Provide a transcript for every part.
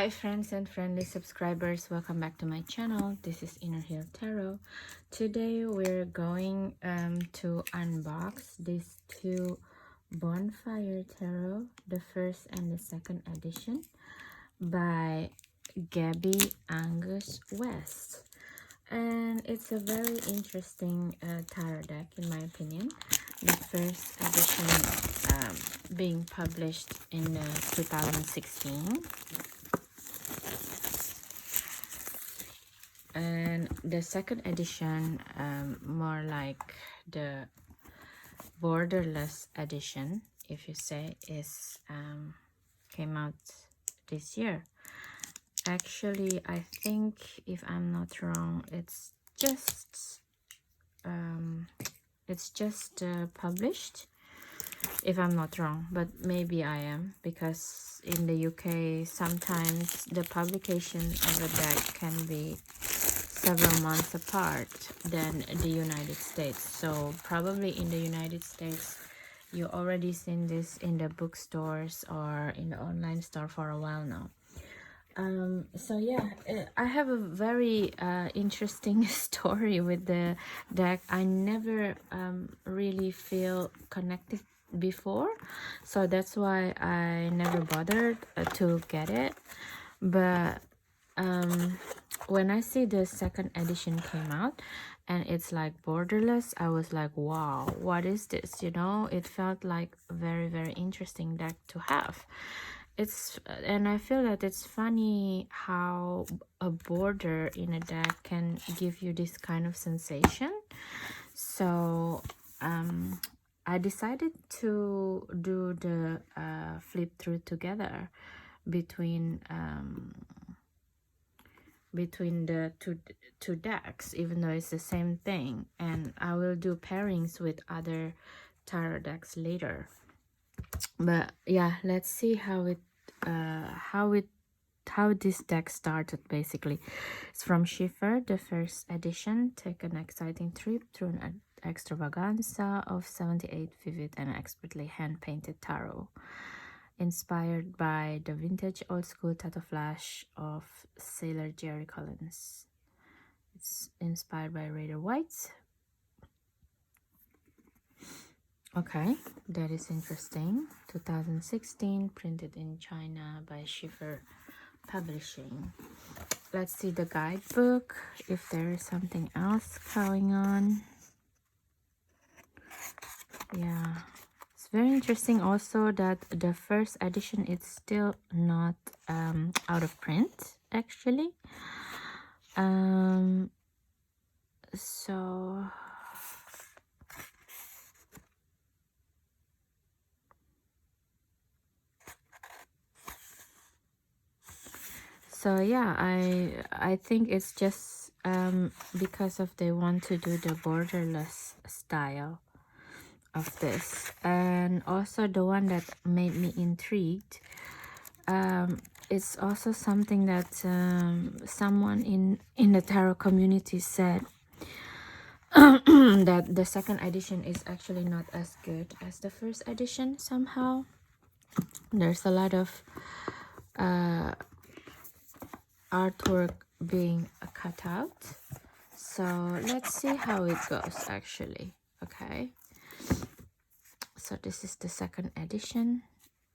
Hi friends and friendly subscribers, welcome back to my channel. This is Inner Hill Tarot. Today we're going to unbox these two Bonefire Tarot, the first and the second edition by Gabby Angus West. And it's a very interesting tarot deck in my opinion. The first edition being published in 2016. And the second edition, more like the borderless edition, if you say, is came out this year. Actually, I think, if I'm not wrong, it's just published, if I'm not wrong, but maybe I am, because in the UK sometimes the publication of a deck can be several months apart than the United States. So probably in the United States you already seen this in the bookstores or in the online store for a while now. So yeah, I have a very interesting story with the deck. I never really feel connected before, so that's why I never bothered to get it. But when I see the second edition came out and it's like borderless, I was like, wow, what is this? You know, it felt like a very interesting deck to have. And I feel that it's funny how a border in a deck can give you this kind of sensation. So I decided to do the flip through together between the two decks, even though it's the same thing, and I will do pairings with other tarot decks later. But yeah, let's see how this deck started. Basically, it's from Schiffer, the first edition. Take an exciting trip through an extravaganza of 78 vivid and expertly hand-painted tarot, inspired by the vintage old-school tattoo flash of Sailor Jerry Collins. It's inspired by Raider White. Okay, that is interesting. 2016, printed in China by Schiffer Publishing. Let's see the guidebook, if there is something else going on. Yeah, it's very interesting also that the first edition is still not out of print, actually. So yeah, I think it's just because of they want to do the borderless style of this. And also the one that made me intrigued, it's also something that someone in the tarot community said that the second edition is actually not as good as the first edition. Somehow there's a lot of artwork being cut out. So let's see how it goes actually. Okay, so this is the second edition.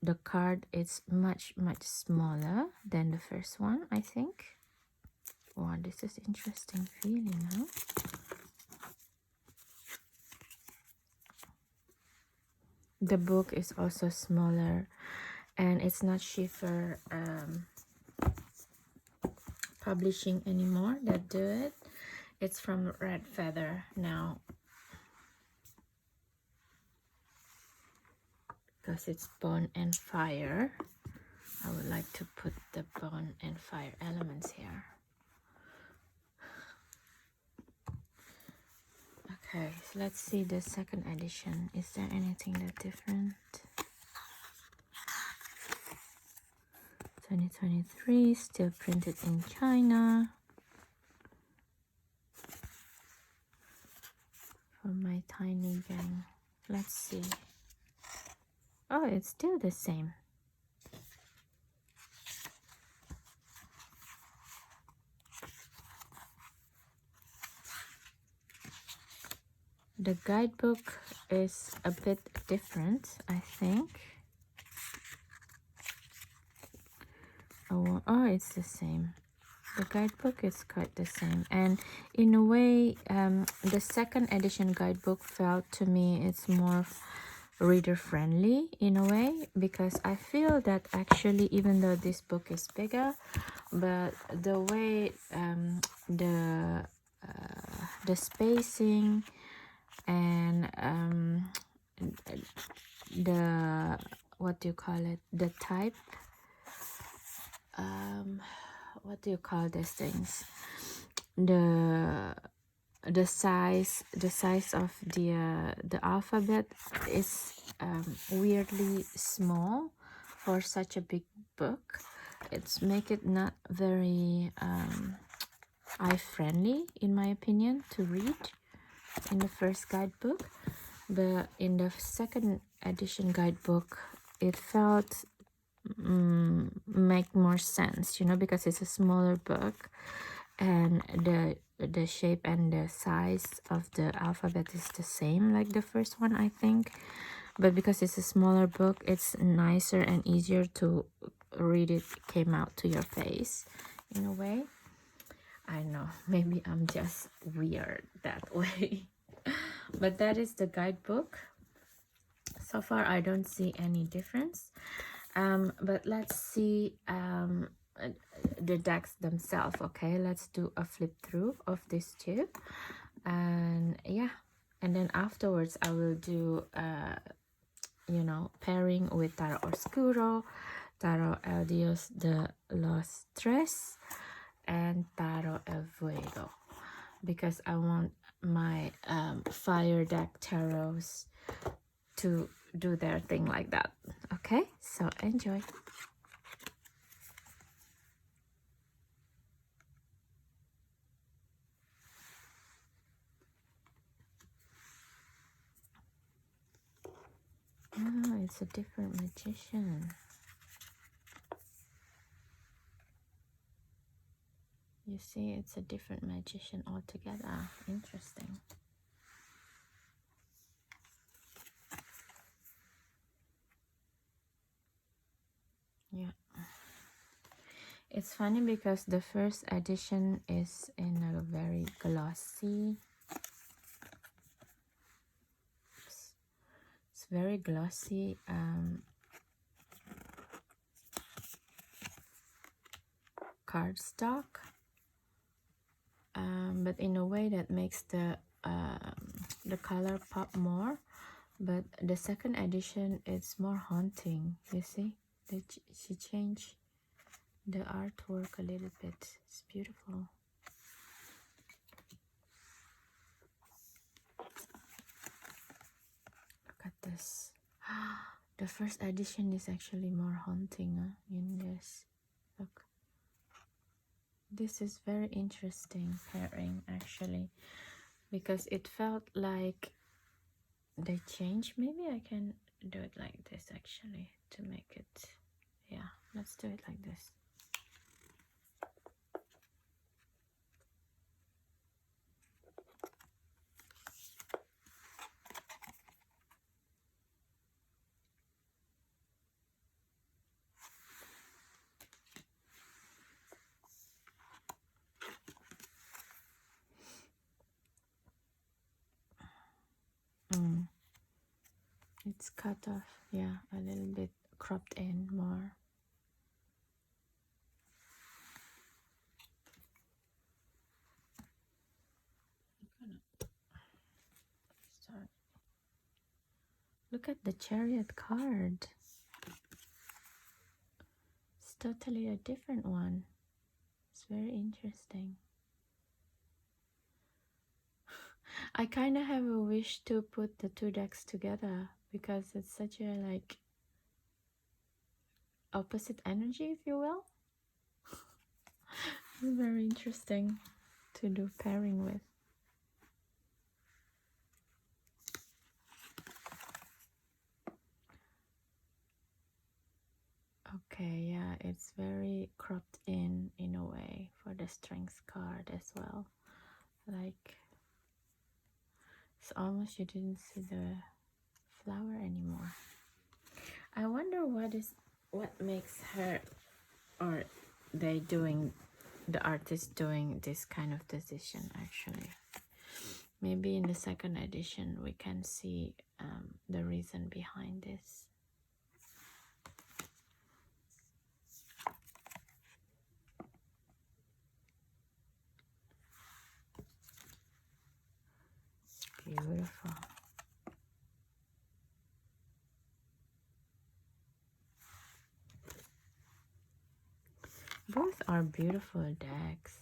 The card is much smaller than the first one, I think. Wow, this is interesting feeling, huh? The book is also smaller, and it's not Schiffer Publishing anymore that do it. It's from Red Feather now, because it's Bone and Fire. I would like to put the bone and fire elements here. Okay, so let's see the second edition. Is there anything that different? 2023, still printed in China. For my tiny gang. Let's see. Oh, it's still the same. The guidebook is a bit different, I think. Oh, it's the same. The guidebook is quite the same, and in a way, the second edition guidebook felt to me it's more reader friendly in a way, because I feel that actually, even though this book is bigger, but the way the spacing and the, what do you call it, the type, what do you call these things, the size of the alphabet is weirdly small for such a big book. It's make it not very eye friendly, in my opinion, to read in the first guidebook. But in the second edition guidebook, it felt make more sense, you know, because it's a smaller book, and the shape and the size of the alphabet is the same like the first one, I think. But because it's a smaller book, it's nicer and easier to read. It came out to your face in a way. I know, maybe I'm just weird that way. But that is the guidebook. So far I don't see any difference. But let's see the decks themselves. Okay, let's do a flip through of these two, and yeah, and then afterwards I will do you know, pairing with Tarot Oscuro, Tarot El Dios de los Tres, and Tarot El Fuego, because I want my fire deck tarots to do their thing like that. Okay, so enjoy. Oh, it's a different magician. You see, it's a different magician altogether. Interesting. Yeah. It's funny because the first edition is in a very glossy, it's very glossy cardstock, but in a way that makes the color pop more. But the second edition, it's more haunting. You see, she changed the artwork a little bit. It's beautiful. Look at this. The first edition is actually more haunting in this. Look. This is very interesting pairing actually, because it felt like they changed. Maybe I can do it like this actually to make it, yeah, let's do it like this. It's cut off, yeah, a little bit cropped in more. Start. Look at the Chariot card. It's totally a different one. It's very interesting. I kind of have a wish to put the two decks together, because it's such a like opposite energy, if you will. It's very interesting to do pairing with. Okay, yeah, it's very cropped in a way for the strength card as well. Like, it's almost you didn't see the flower anymore. I wonder what makes her, or the artist doing this kind of decision. Actually, maybe in the second edition we can see the reason behind this. Beautiful. Both are beautiful decks.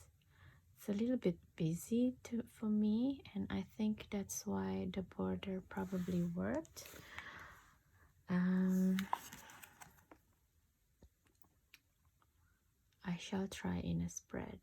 It's a little bit busy for me, and I think that's why the border probably worked. I shall try in a spread.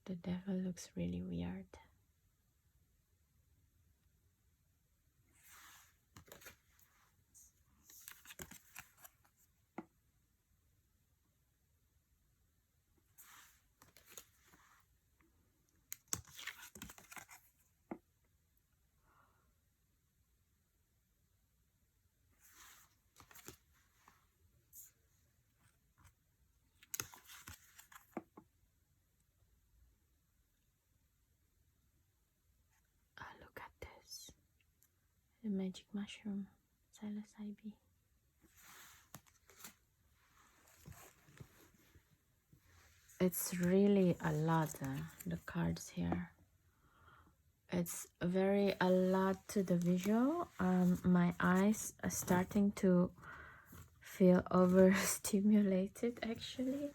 The devil looks really weird. Look at this. The magic mushroom, psilocybe. It's really a lot, the cards here. It's a lot to the visual. My eyes are starting to feel overstimulated actually,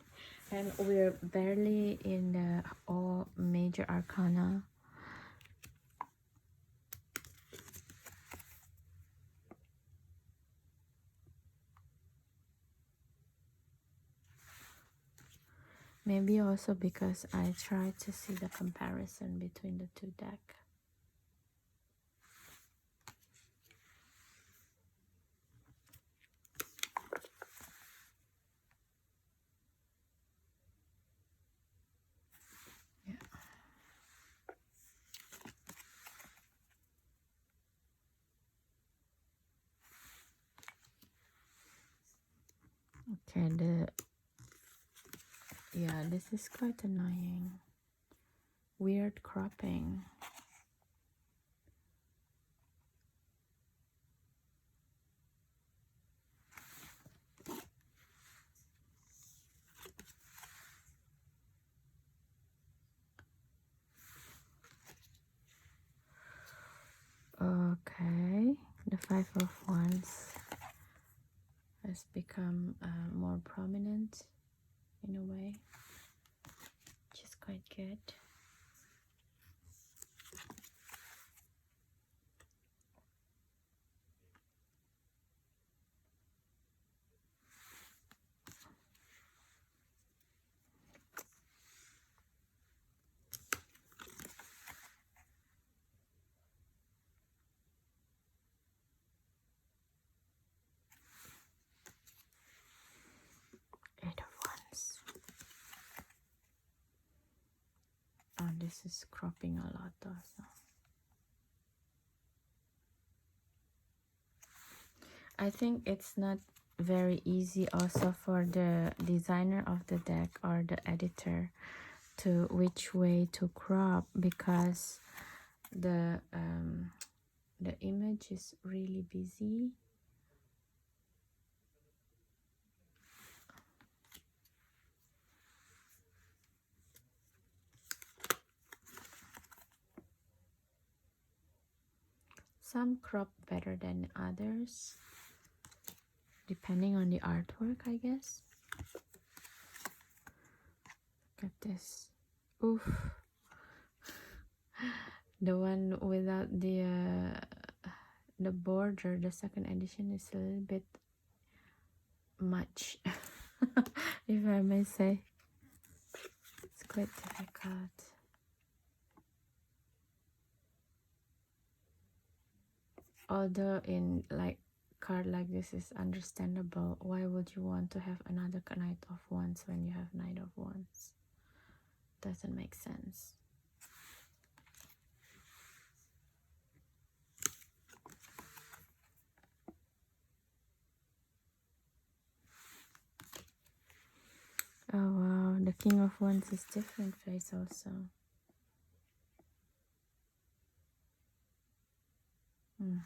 and we're barely in the all major arcana. Maybe also because I try to see the comparison between the two decks. Okay, yeah, this is quite annoying. Weird cropping. Okay, the Five of Wands has become more prominent in a way, which is quite good. Eight of Wands. Oh, this is cropping a lot also. I think it's not very easy also for the designer of the deck or the editor to which way to crop, because the image is really busy. Some crop better than others, depending on the artwork, I guess. Look at this. Oof. The one without the border, the second edition, is a little bit much, if I may say. It's quite difficult. although in like card like this is understandable, why would you want to have another Knight of Wands when you have Knight of Wands? Doesn't make sense. Oh wow, the King of Wands is different face also. Okay.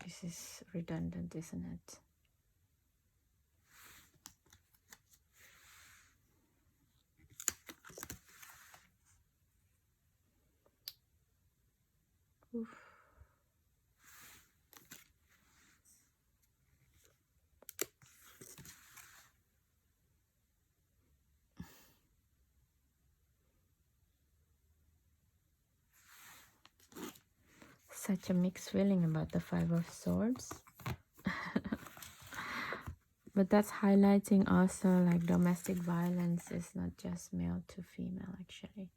This is redundant, isn't it? Oof. Such a mixed feeling about the Five of Swords. But that's highlighting also like domestic violence is not just male to female actually.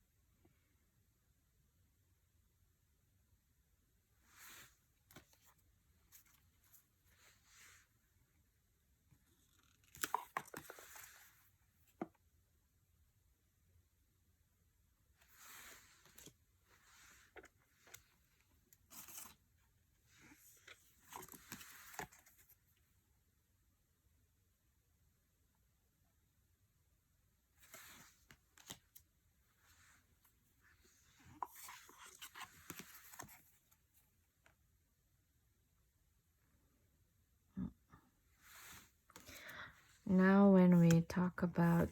Now when we talk about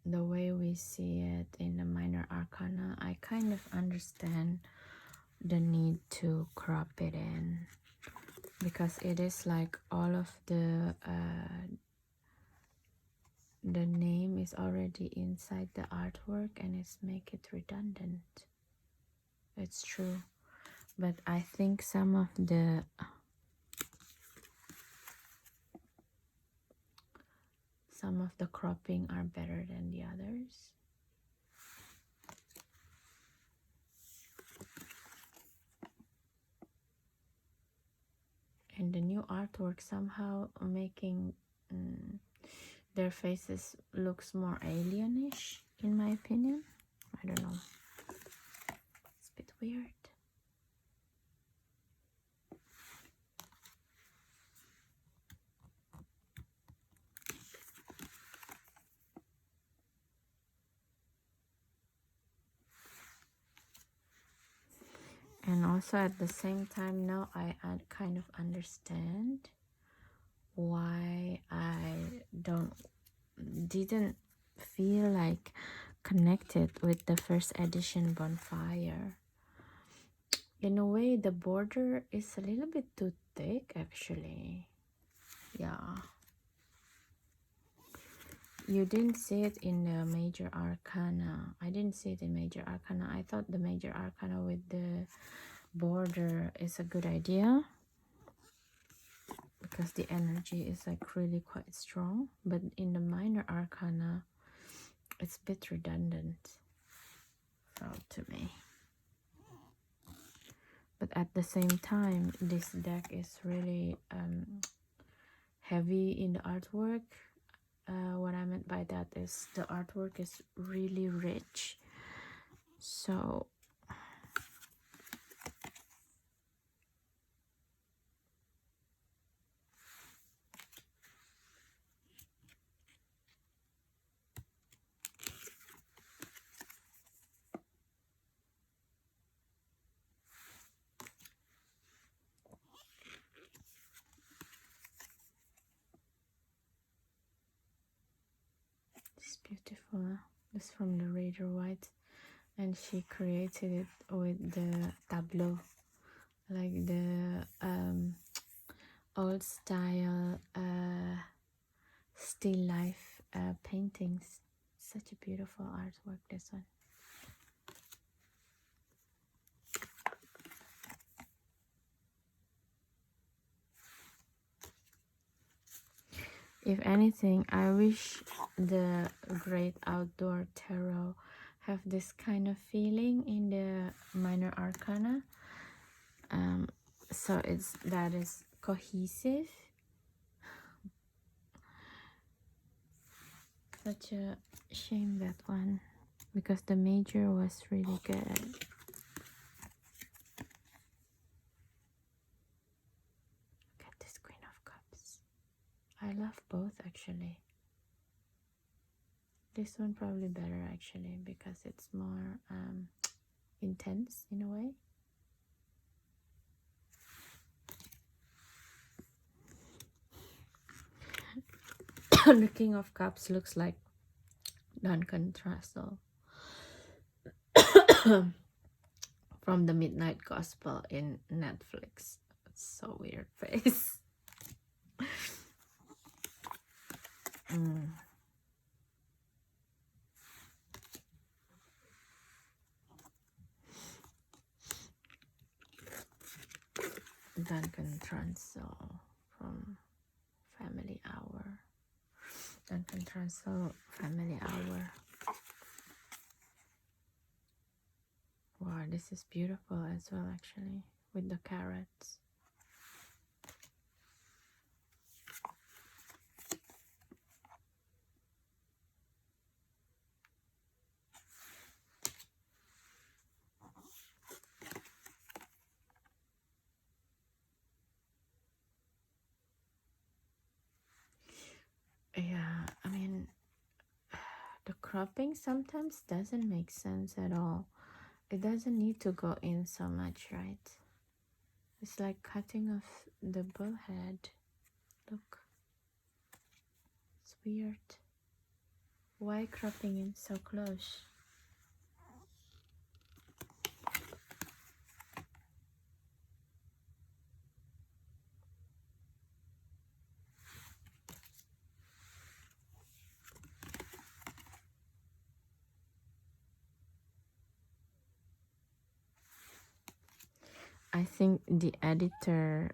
the way we see it in the minor arcana, I kind of understand the need to crop it in, because it is like all of the name is already inside the artwork and it's make it redundant. It's true, but I think some of the cropping are better than the others. And the new artwork somehow making their faces looks more alienish, in my opinion. I don't know. It's a bit weird. And also at the same time now I kind of understand why I didn't feel like connected with the first edition Bonefire. In a way the border is a little bit too thick actually. Yeah, you didn't see it in the major arcana. I didn't see it in major arcana. I thought the major arcana with the border is a good idea because the energy is like really quite strong, but in the minor arcana it's a bit redundant, felt to me. But at the same time this deck is really heavy in the artwork. What I meant by that is the artwork is really rich, so it's beautiful. It's from the Raider White, and she created it with the tableau, like the old style still life paintings. Such a beautiful artwork, this one. If anything, I wish the Great Outdoor Tarot have this kind of feeling in the Minor Arcana. So that is cohesive. Such a shame, that one, because the major was really good. Look at this Queen of Cups. I love both, actually. This one probably better, actually, because it's more intense in a way. The King of Cups looks like Duncan Trussell from the Midnight Gospel in Netflix. It's so weird face. Duncan Trussell from Family Hour. Duncan Trussell, Family Hour. Wow, this is beautiful as well, actually, with the carrots. Yeah, I mean, the cropping sometimes doesn't make sense at all. It doesn't need to go in so much, right? It's like cutting off the bull head. Look, it's weird. Why cropping in so close? I think the editor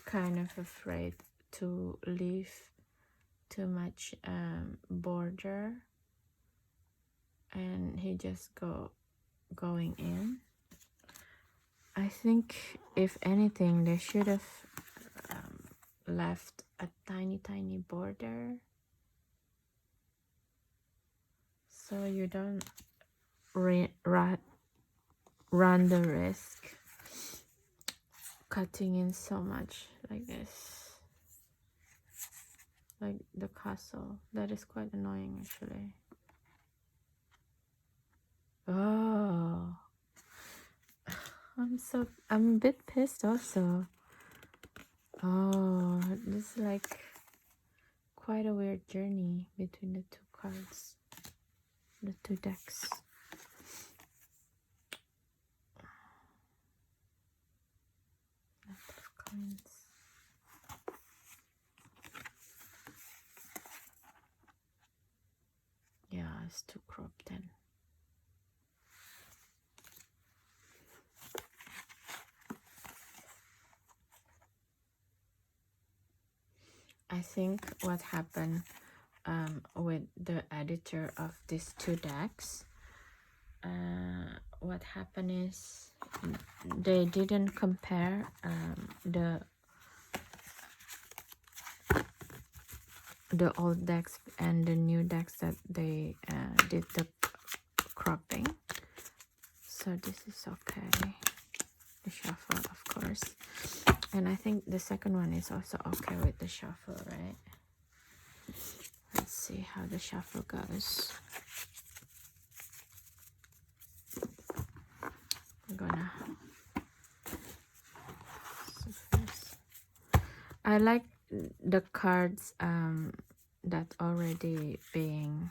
kind of afraid to leave too much border, and he just going in. I think if anything, they should have left a tiny border, so you don't run the risk cutting in so much like this, like the castle. That is quite annoying, actually. Oh, I'm a bit pissed also. Oh, this is like quite a weird journey between the two cards, the two decks. Knight of Coins. Yeah, it's too cropped then. I think what happened with the editor of these two decks, what happened is they didn't compare the old decks and the new decks that they did the cropping. So this is okay. The shuffle, of course. And I think the second one is also okay with the shuffle, right? Let's see how the shuffle goes. I'm gonna... I like the cards that already being...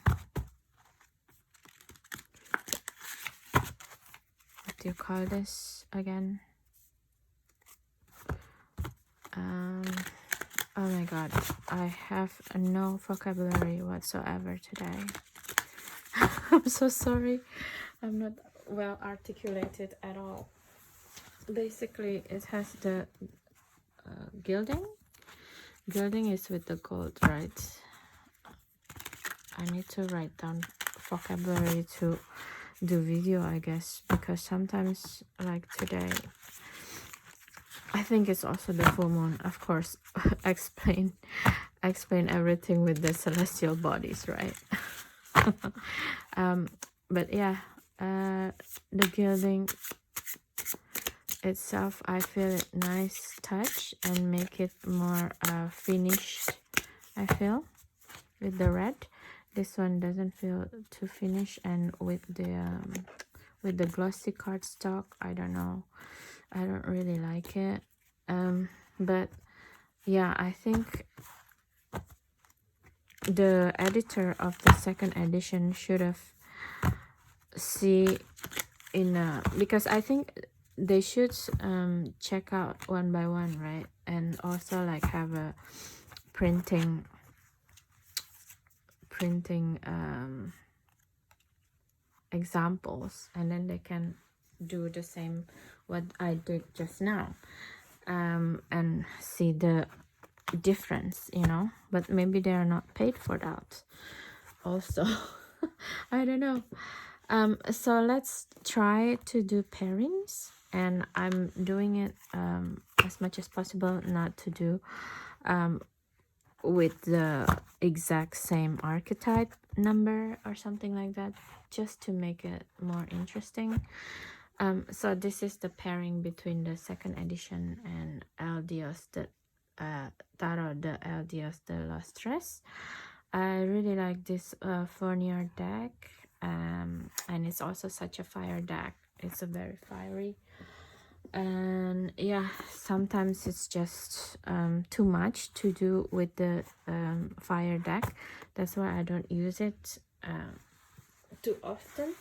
What do you call this again? Oh my god, I have no vocabulary whatsoever today. I'm so sorry. I'm not well articulated at all. Basically, it has the gilding. Gilding is with the gold, right? I need to write down vocabulary to do video, I guess, because sometimes, like today, I think it's also the full moon, of course. explain everything with the celestial bodies, right? But yeah, the gilding itself, I feel it nice touch and make it more finished, I feel, with the red. This one doesn't feel too finished, and with the glossy cardstock, I don't know, I don't really like it. But yeah, I think the editor of the second edition should have see in because I think they should check out one by one, right? And also like have a printing examples, and then they can do the same what I did just now, and see the difference, you know. But maybe they are not paid for that also. I don't know. So let's try to do pairings, and I'm doing it as much as possible not to do with the exact same archetype number or something like that, just to make it more interesting. So this is the pairing between the second edition and El Dios de Tarot de El Dios de los Tres. I really like this Fournier deck, and it's also such a fire deck. It's a very fiery, and yeah, sometimes it's just too much to do with the fire deck. That's why I don't use it too often.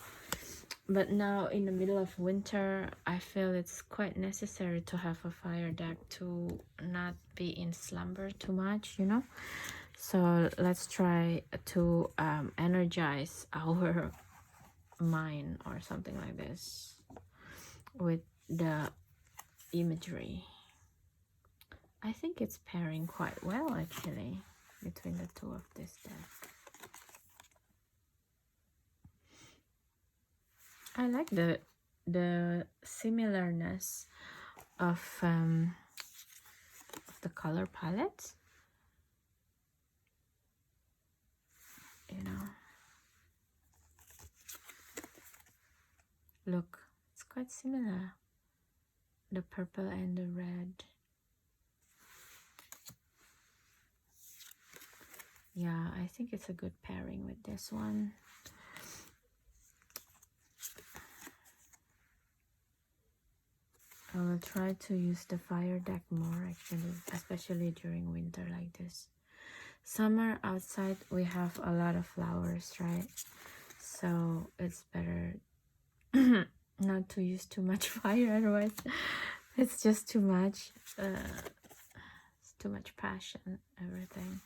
But now in the middle of winter, I feel it's quite necessary to have a fire deck to not be in slumber too much, you know. So let's try to energize our mind or something like this with the imagery. I think it's pairing quite well actually between the two of this deck. I like the similarness of the color palette, you know. Look, it's quite similar, the purple and the red. Yeah, I think it's a good pairing with this one. I will try to use the fire deck more actually, especially during winter like this. Summer outside we have a lot of flowers, right? So it's better not to use too much fire, otherwise it's just too much. It's too much passion, everything.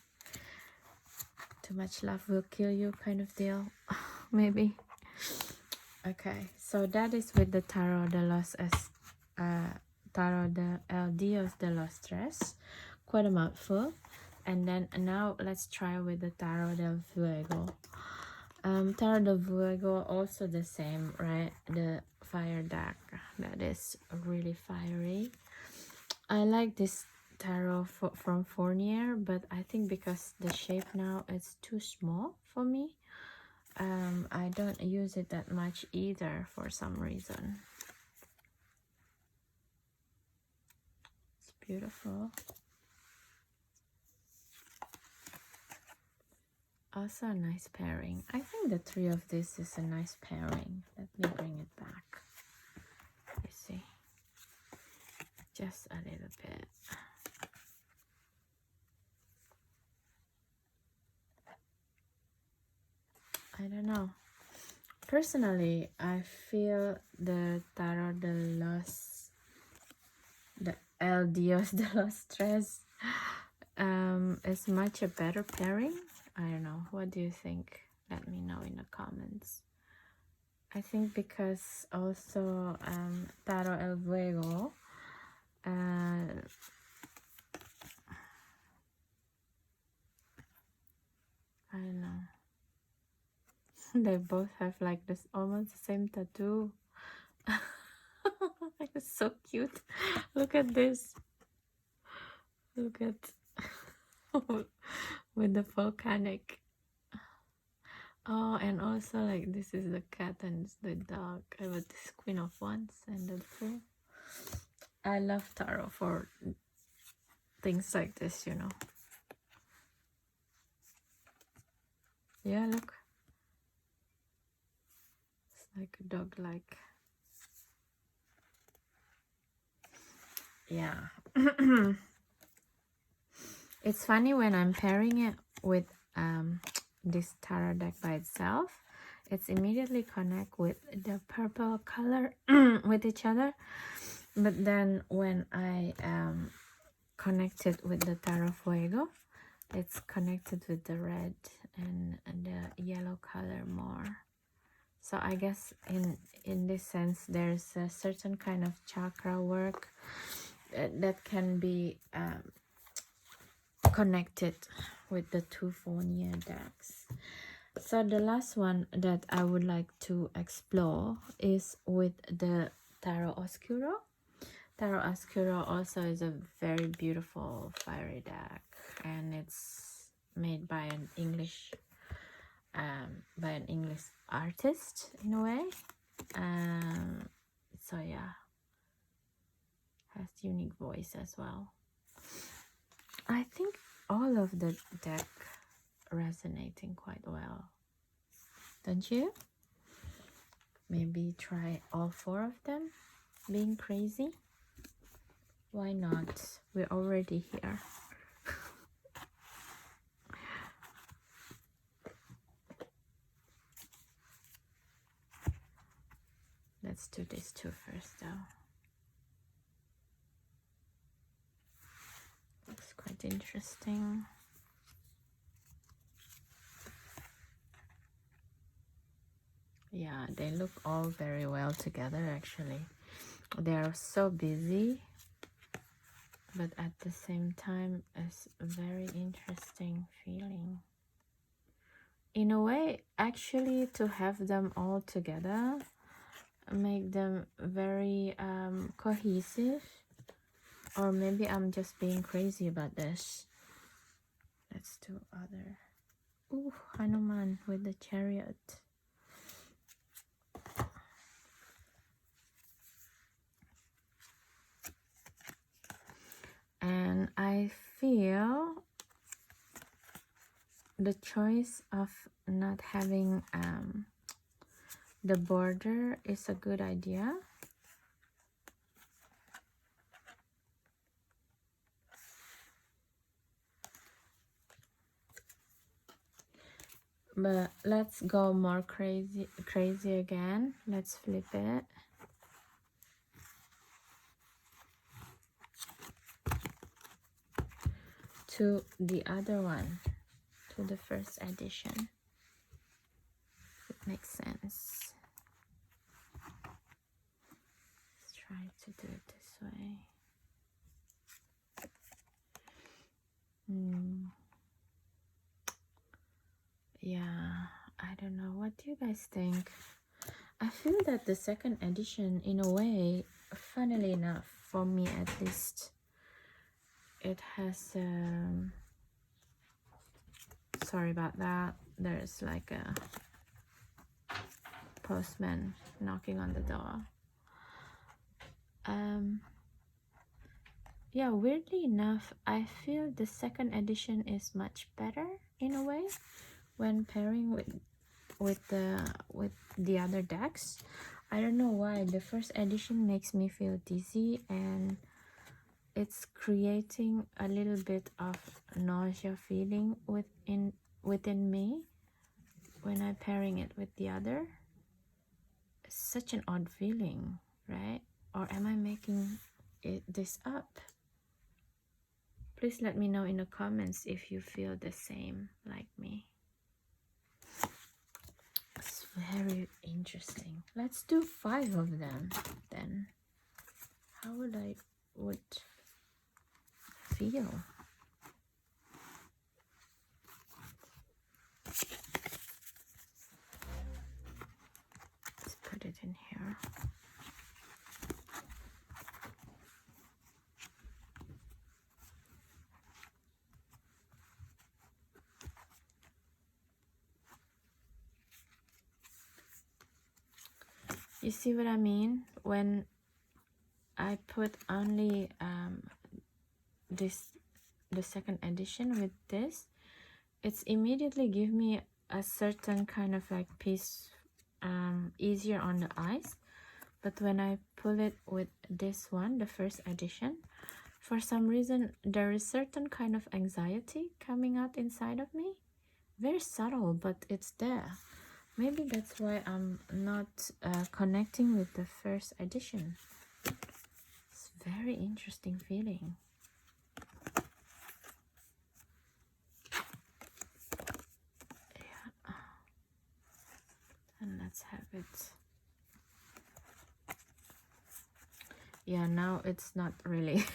Too much love will kill you kind of deal. Maybe. Okay, so that is with the Tarot de los Tarot de El Dios de los Tres. Quite a mouthful. And then now let's try with the Tarot del Fuego. Tarot del Fuego also the same, right? The fire deck that is really fiery. I like this tarot from Fournier, but I think because the shape now is too small for me, I don't use it that much either for some reason. It's beautiful. Also a nice pairing. I think the three of this is a nice pairing. Let me bring it back. You see, just a little bit. I don't know. Personally, I feel the Tarot de los, the El Dios de los Tres, is much a better pairing. I don't know. What do you think? Let me know in the comments. I think because also Taro El Fuego, I don't know. They both have like this almost the same tattoo. It's so cute. Look at this. Look at with the volcanic. Oh, and also like this is the cat and it's the dog. I was this Queen of Wands and the Fool. I love tarot for things like this, you know. Yeah, look. It's like a dog like. Yeah. It's funny when I'm pairing it with this tarot deck by itself, it's immediately connect with the purple color with each other, but then when I connect it with the Tarot Fuego, it's connected with the red and the yellow color more. So I guess in this sense there's a certain kind of chakra work that can be connected with the two Fournier decks. So the last one that I would like to explore is with the Tarot Oscuro. Tarot Oscuro also is a very beautiful fiery deck, and it's made by an English artist in a way. So yeah, has unique voice as well. I think all of the deck resonating quite well, don't you? Maybe try all 4 of them being crazy. Why not? We're already here. Let's do this 2 first though. Looks quite interesting. Yeah, they look all very well together actually. They are so busy, but at the same time it's a very interesting feeling. In a way, actually, to have them all together make them very cohesive. Or maybe I'm just being crazy about this. Let's do other. Ooh, Hanuman with the chariot. And I feel the choice of not having the border is a good idea. But let's go more crazy again. Let's flip it. To the other one, to the first edition. It makes sense. Let's try to do it this way. Yeah, I don't know. What do you guys think? I feel that the second edition, in a way, funnily enough, for me at least, it has sorry about that, there's like a postman knocking on the door. Yeah, weirdly enough, I feel the second edition is much better in a way when pairing with the other decks. I don't know why. The first edition makes me feel dizzy, and it's creating a little bit of nausea feeling within me when I'm pairing it with the other. It's such an odd feeling, right? Or am I making this up? please let me know in the comments if you feel the same like me. It's very interesting. Let's do 5 of them then. How would I feel? Let's put it in here. You see what I mean? When I put only the second edition with this, it's immediately give me a certain kind of like piece, easier on the eyes. But when I pull it with this one, the first edition, for some reason there is certain kind of anxiety coming out inside of me. Very subtle, but it's there. Maybe that's why I'm not connecting with the first edition. It's very interesting feeling. Yeah. And let's have it. Yeah, now it's not really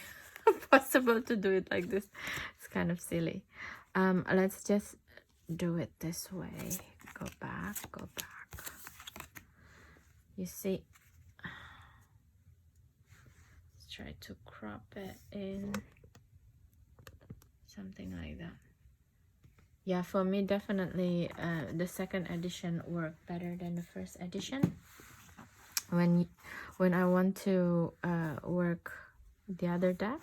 possible to do it like this. It's kind of silly. Let's just do it this way. Go back. You see, let's try to crop it in something like that. Yeah, for me definitely the second edition worked better than the first edition. When I want to work the other deck,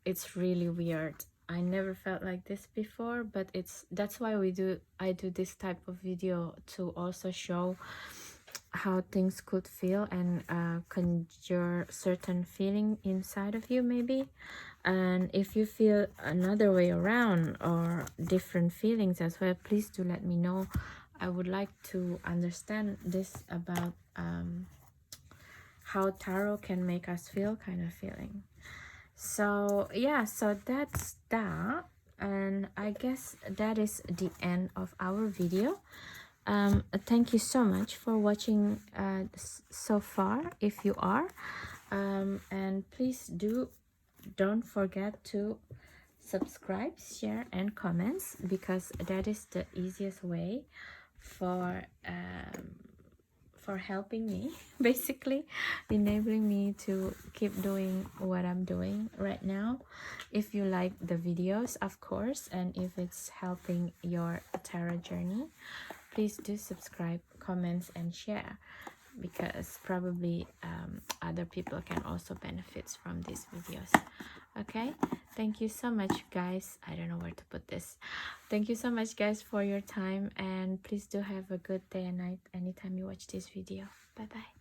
it's really weird. I never felt like this before, but that's why I do this type of video, to also show how things could feel and conjure certain feeling inside of you maybe. And if you feel another way around or different feelings as well, please do let me know. I would like to understand this about how tarot can make us feel kind of feeling. So yeah, so that's that, and I guess that is the end of our video. Thank you so much for watching so far, if you are, and please don't forget to subscribe, share and comments, because that is the easiest way for helping me, basically enabling me to keep doing what I'm doing right now. If you like the videos, of course, and if it's helping your tarot journey, please do subscribe, comments and share, because probably other people can also benefit from these videos. Okay, thank you so much guys. I don't know where to put this. Thank you so much guys for your time, and please do have a good day and night anytime you watch this video. Bye bye.